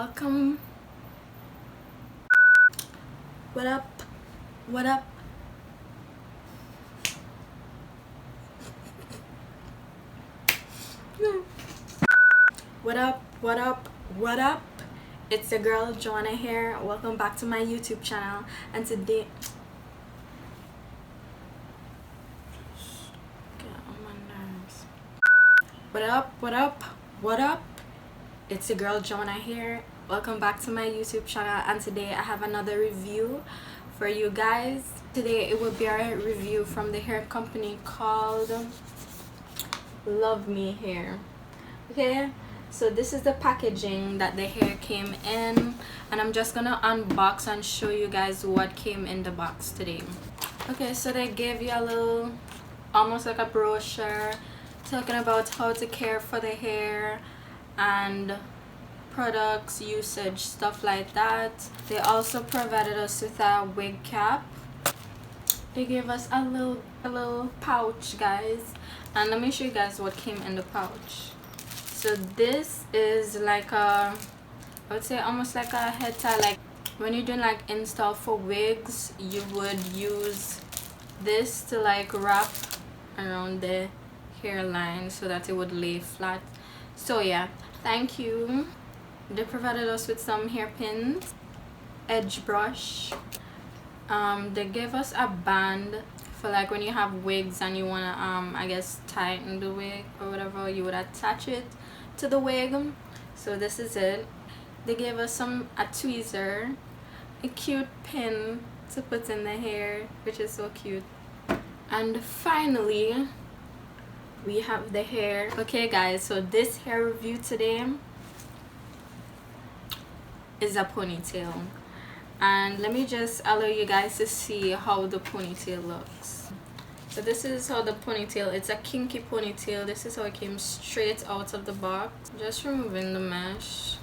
Welcome. What up? What up? What up? What up? What up? It's your girl Joanna here. Welcome back to my YouTube channel. And today, get on my nerves. What up? What up? What up? It's your girl Joanna here. Welcome back to my YouTube channel, and today I have another review for you guys. Today it will be a review from the hair company called Luvme Hair. Okay, so this is the packaging that the hair came in, and I'm just gonna unbox and show you guys what came in the box today. Okay, so they gave you a little, almost like a brochure talking about how to care for the hair and products, usage, stuff like that. They also provided us with a wig cap. They gave us a little pouch, guys, and let me show you guys what came in the pouch. So this is like a, I would say almost like a head tie. Like when you're doing like install for wigs, you would use this to like wrap around the hairline so that it would lay flat. So yeah, thank you. They provided us with some hairpins, edge brush. They gave us a band for like when you have wigs and you wanna I guess tighten the wig or whatever, you would attach it to the wig. So this is it. They gave us a tweezer, a cute pin to put in the hair, which is so cute. And finally we have the hair. Okay guys, so this hair review today is a ponytail, and let me just allow you guys to see how the ponytail looks. So this is how the ponytail, it's a kinky ponytail. This is how it came straight out of the box. Just removing the mesh.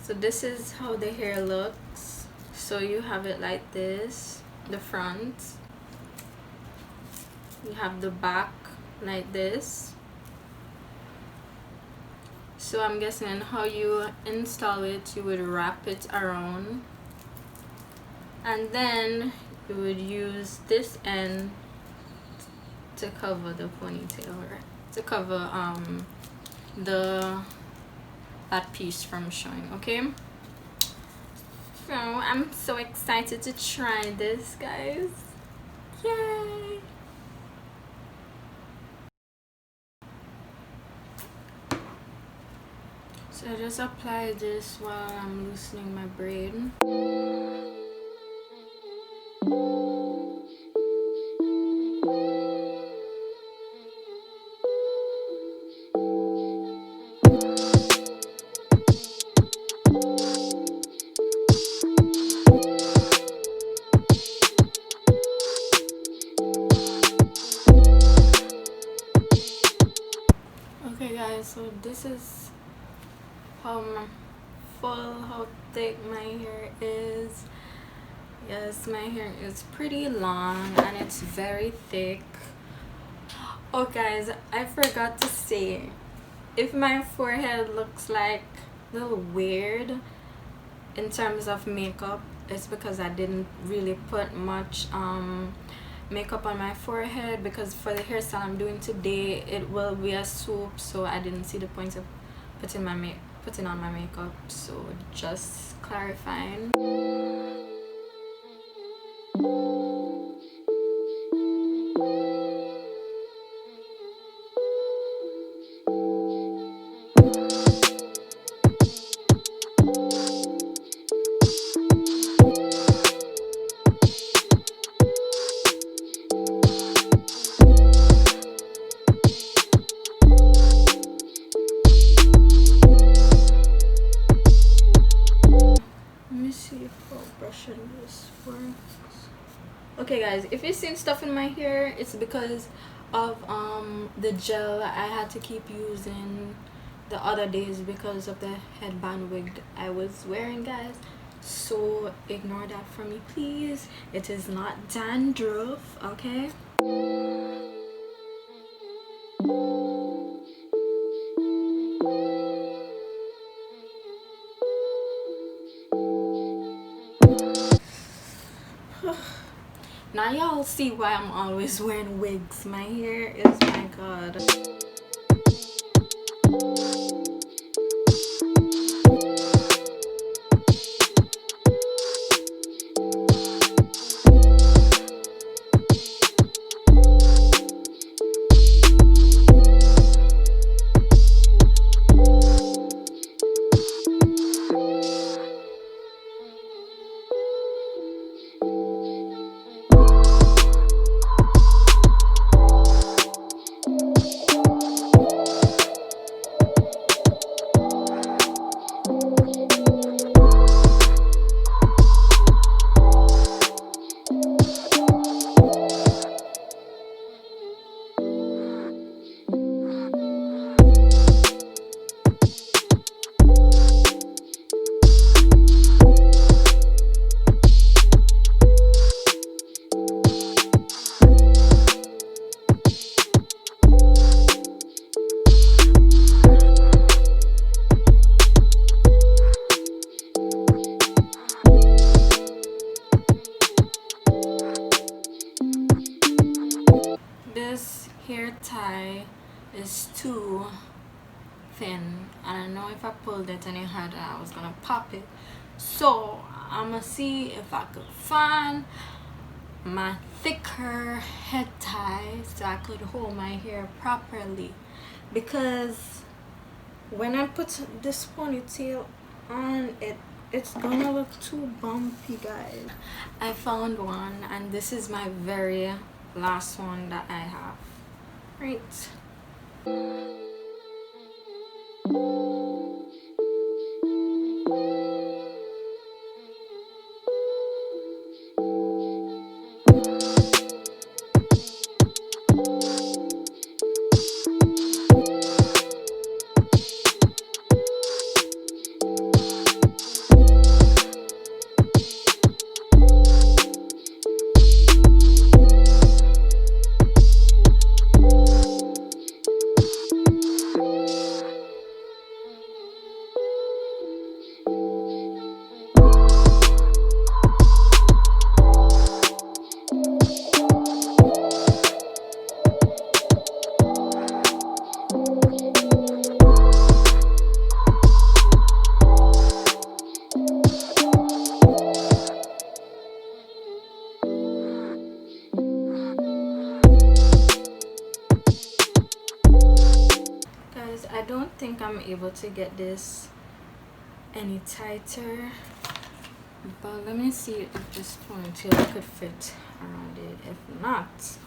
So this is how the hair looks. So you have it like this, the front, you have the back like this. So I'm guessing how you install it, you would wrap it around, and then you would use this end to cover the ponytail, right? To cover that piece from showing. Okay, so I'm so excited to try this, guys. Yay! So I just apply this while I'm loosening my braid. Okay guys, so this is how thick my hair is. Yes, my hair is pretty long and it's very thick. Oh guys, I forgot to say, if my forehead looks like a little weird in terms of makeup, it's because I didn't really put much makeup on my forehead, because for the hairstyle I'm doing today it will be a swoop, so I didn't see the point of putting on my makeup. So just clarifying. Brushing this works. Okay guys, if you've seen stuff in my hair, it's because of the gel I had to keep using the other days because of the headband wig I was wearing, guys. So ignore that for me, please. It is not dandruff, okay? Now y'all see why I'm always wearing wigs. My hair is, my god. This hair tie is too thin. I don't know if I pulled it any harder I was gonna pop it. So I'm gonna see if I could find my thicker head tie so I could hold my hair properly, because when I put this ponytail on, it's gonna look too bumpy, guys. I found one, and this is my very last one that I have. Right. I don't think I'm able to get this any tighter, but let me see if this ponytail could fit around it. If not,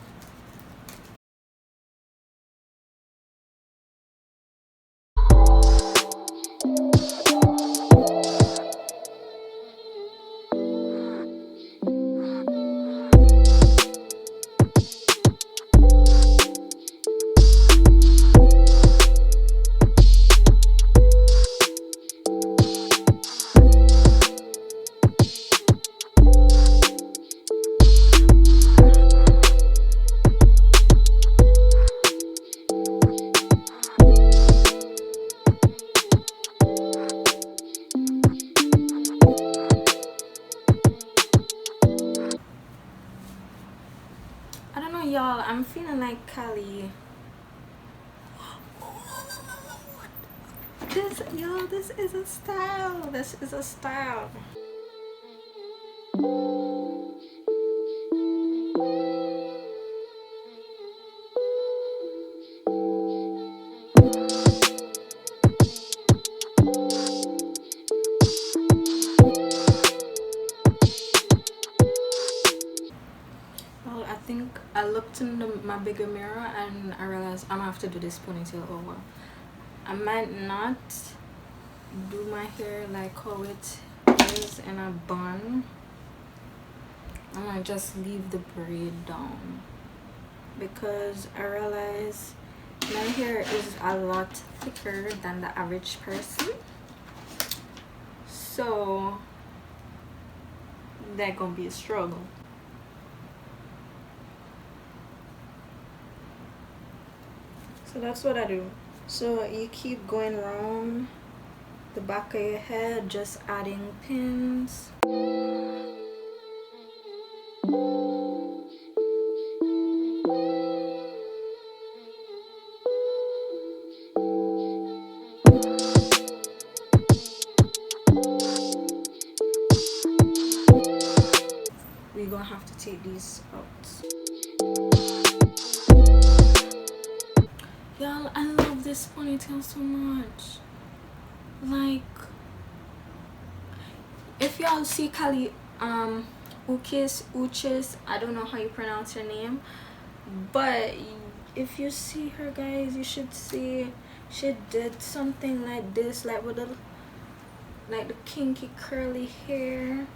I don't know, y'all. I'm feeling like Cali. This is a style. This is a style. Well, I think I looked in my bigger mirror and I realized I'm gonna have to do this ponytail over. I might not do my hair like how it is in a bun. I might just leave the braid down, because I realize my hair is a lot thicker than the average person, so that's gonna be a struggle. So that's what I do. So you keep going around the back of your head, just adding pins. have to take these out. Y'all, I love this ponytail so much. Like, if y'all see Kali Uchis, I don't know how you pronounce her name, but if you see her, guys, you should see she did something like this, like with the kinky curly hair,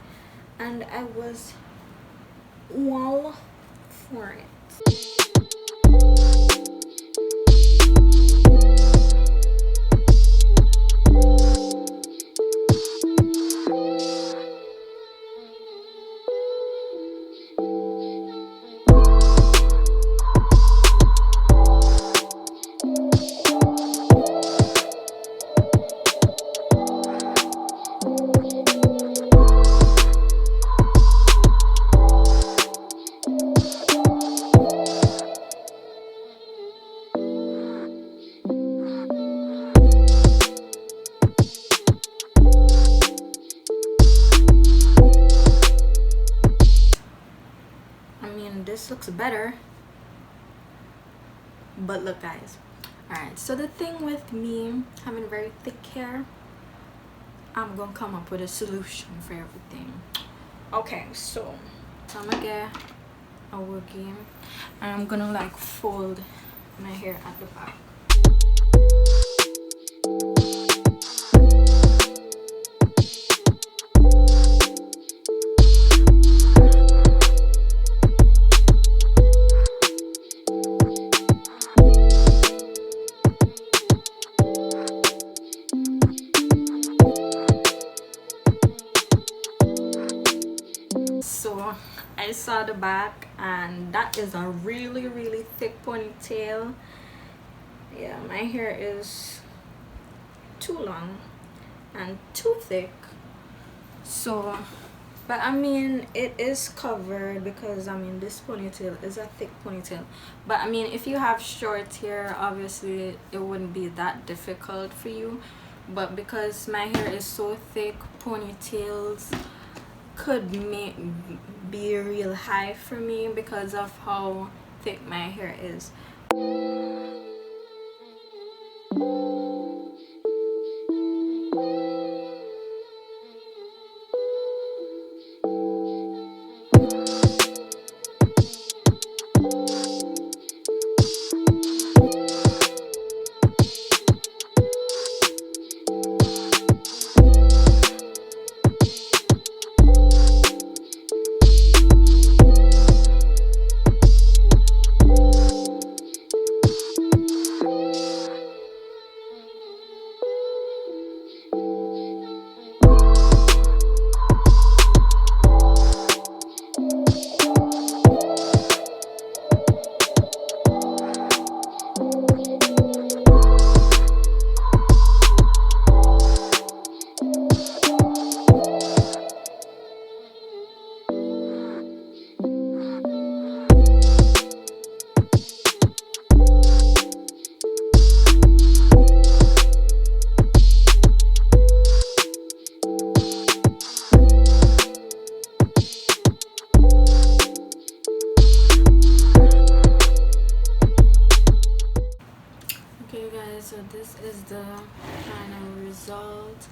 and I was all for it. This looks better, but look, guys, all right, so the thing with me having very thick hair, I'm gonna come up with a solution for everything. Okay, so I'm gonna get a wiggy and I'm gonna like fold my hair at the back. So I saw the back, and that is a really thick ponytail. Yeah, my hair is too long and too thick. So, but I mean, it is covered because I mean this ponytail is a thick ponytail. But I mean, if you have short hair, obviously it wouldn't be that difficult for you. But because my hair is so thick, ponytails could be real high for me because of how thick my hair is. So this is the final result.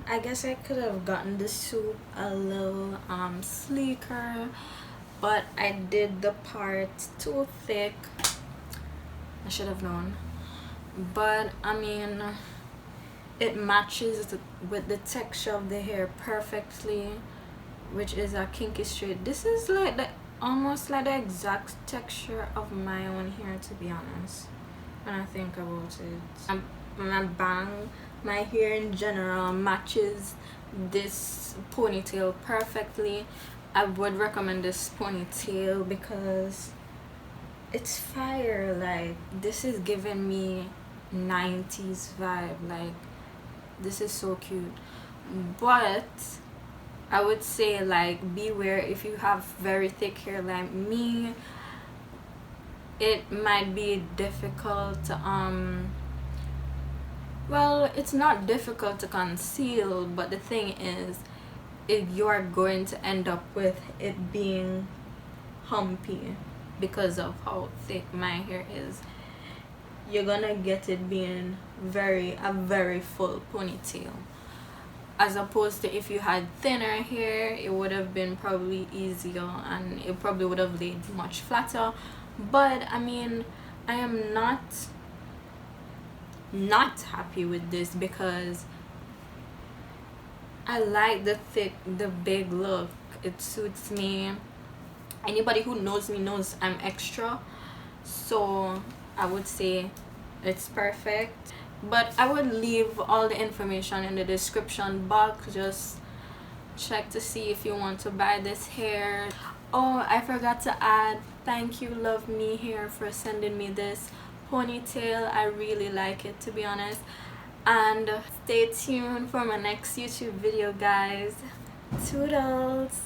I guess I could have gotten the Swoop a little sleeker, but I did the part too thick. I should have known, but I mean it matches with the texture of the hair perfectly, which is a kinky straight. This is like the almost like the exact texture of my own hair, to be honest, when I think about it. My hair in general matches this ponytail perfectly. I would recommend this ponytail because it's fire. Like, this is giving me 90s vibe. Like, this is so cute. But I would say, like, beware if you have very thick hair like me. It might be difficult to well, it's not difficult to conceal, but the thing is you are going to end up with it being humpy because of how thick my hair is. You're gonna get it being a very full ponytail, as opposed to if you had thinner hair. It would have been probably easier and it probably would have laid much flatter. But I mean, I am not happy with this because I like the big look. It suits me. Anybody who knows me knows I'm extra, so I would say it's perfect. But I would leave all the information in the description box. Just check to see if you want to buy this hair. Oh, I forgot to add, thank you Luvme Hair for sending me this ponytail. I really like it, to be honest. And stay tuned for my next YouTube video, guys. Toodles.